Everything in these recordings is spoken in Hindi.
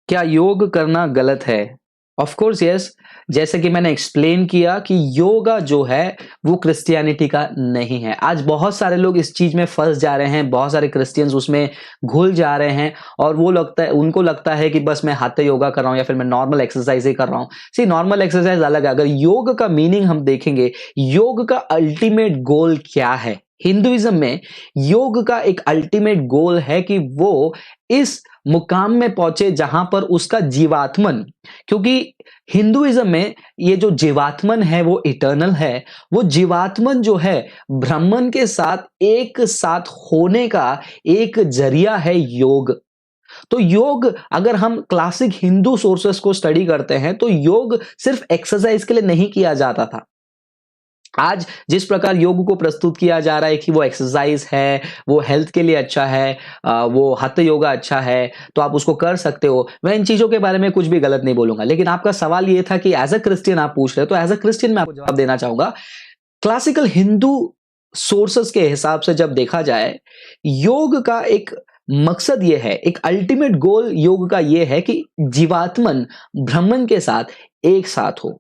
क्या योग करना गलत है? Of course yes. जैसे कि मैंने एक्सप्लेन किया कि योगा जो है वो क्रिश्चियनिटी का नहीं है। आज बहुत सारे लोग इस चीज में फंस जा रहे हैं, बहुत सारे क्रिश्चियंस उसमें घुल जा रहे हैं और उनको लगता है कि बस मैं hatha योगा कर रहा हूं या फिर मैं नॉर्मल एक्सरसाइज ही कर रहा हूं। सी, नॉर्मल एक्सरसाइज अलग है। अगर योग का मीनिंग हम देखेंगे, योग का अल्टीमेट गोल क्या है? हिंदुइज्म में योग का एक अल्टीमेट गोल है कि वो इस मुकाम में पहुंचे जहां पर उसका जीवात्मन, क्योंकि हिंदुइज्म में ये जो जीवात्मन है वो इटर्नल है। वो जीवात्मन जो है ब्रह्मन के साथ एक साथ होने का एक जरिया है योग। तो योग, अगर हम क्लासिक हिंदू सोर्सेस को स्टडी करते हैं तो योग सिर्फ एक्सरसाइज के लिए नहीं किया जाता था। आज जिस प्रकार योग को प्रस्तुत किया जा रहा है कि वो एक्सरसाइज है, वो हेल्थ के लिए अच्छा है, वो हठ योगा अच्छा है, तो आप उसको कर सकते हो। मैं इन चीजों के बारे में कुछ भी गलत नहीं बोलूंगा, लेकिन आपका सवाल ये था कि एज अ क्रिश्चियन आप पूछ रहे हो, तो एज अ क्रिश्चियन मैं आपको जवाब देना चाहूंगा। क्लासिकल हिंदू सोर्सेस के हिसाब से जब देखा जाए, योग का एक मकसद ये है, एक अल्टीमेट गोल योग का ये है कि जीवात्मन ब्रह्मन के साथ एक साथ हो।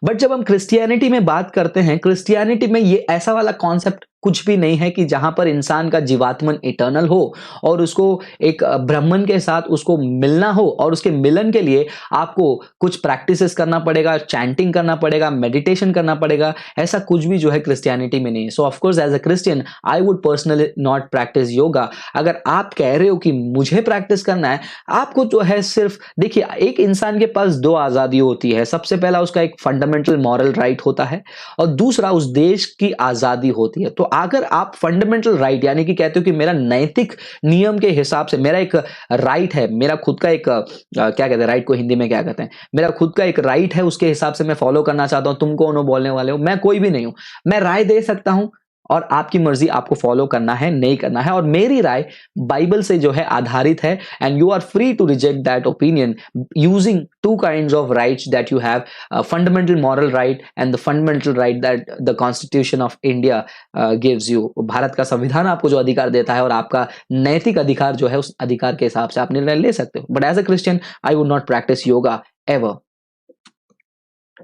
बट जब हम क्रिश्चियनिटी में बात करते हैं, क्रिश्चियनिटी में ये ऐसा वाला कॉन्सेप्ट कुछ भी नहीं है कि जहां पर इंसान का जीवात्मन इटर्नल हो और उसको एक ब्रह्मन के साथ उसको मिलना हो, और उसके मिलन के लिए आपको कुछ प्रैक्टिसेस करना पड़ेगा, चैंटिंग करना पड़ेगा, मेडिटेशन करना पड़ेगा। ऐसा कुछ भी जो है क्रिश्चियनिटी में नहीं है। So of course as a Christian I would personally not practice yoga. अगर आप कह रहे हो कि मुझे प्रैक्टिस करना है, आपको जो है सिर्फ देखिए, एक इंसान के पास दो आजादी होती है। सबसे पहला उसका एक फंडामेंटल मॉरल राइट होता है और दूसरा उस देश की आजादी होती है। तो अगर आप फंडामेंटल राइट यानी कि कहते हो कि मेरा नैतिक नियम के हिसाब से मेरा एक राइट है, मेरा खुद का एक क्या कहते हैं राइट को हिंदी में क्या कहते हैं, मेरा खुद का एक राइट है, उसके हिसाब से मैं फॉलो करना चाहता हूं। तुम कौन हो बोलने वाले हो? मैं कोई भी नहीं हूं। मैं राय दे सकता हूं और आपकी मर्जी, आपको फॉलो करना है नहीं करना है, और मेरी राय बाइबल से जो है आधारित है। And you are free to reject that opinion using two kinds of rights that you have, fundamental moral right and the fundamental right that the constitution of India gives you. Bharat का संविधान आपको जो अधिकार देता है और आपका नैतिक अधिकार जो है, उस अधिकार के हिसाब से आप निर्णय ले सकते हो। But as a Christian I would not practice yoga ever,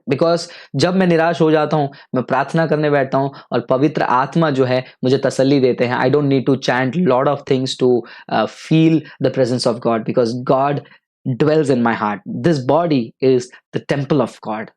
because जब मैं निराश हो जाता हूं, मैं प्रार्थना करने बैठता हूं और पवित्र आत्मा जो है मुझे तसल्ली देते हैं। I don't need to chant lot of things to feel the presence of God, because God dwells in my heart. This body is the temple of God.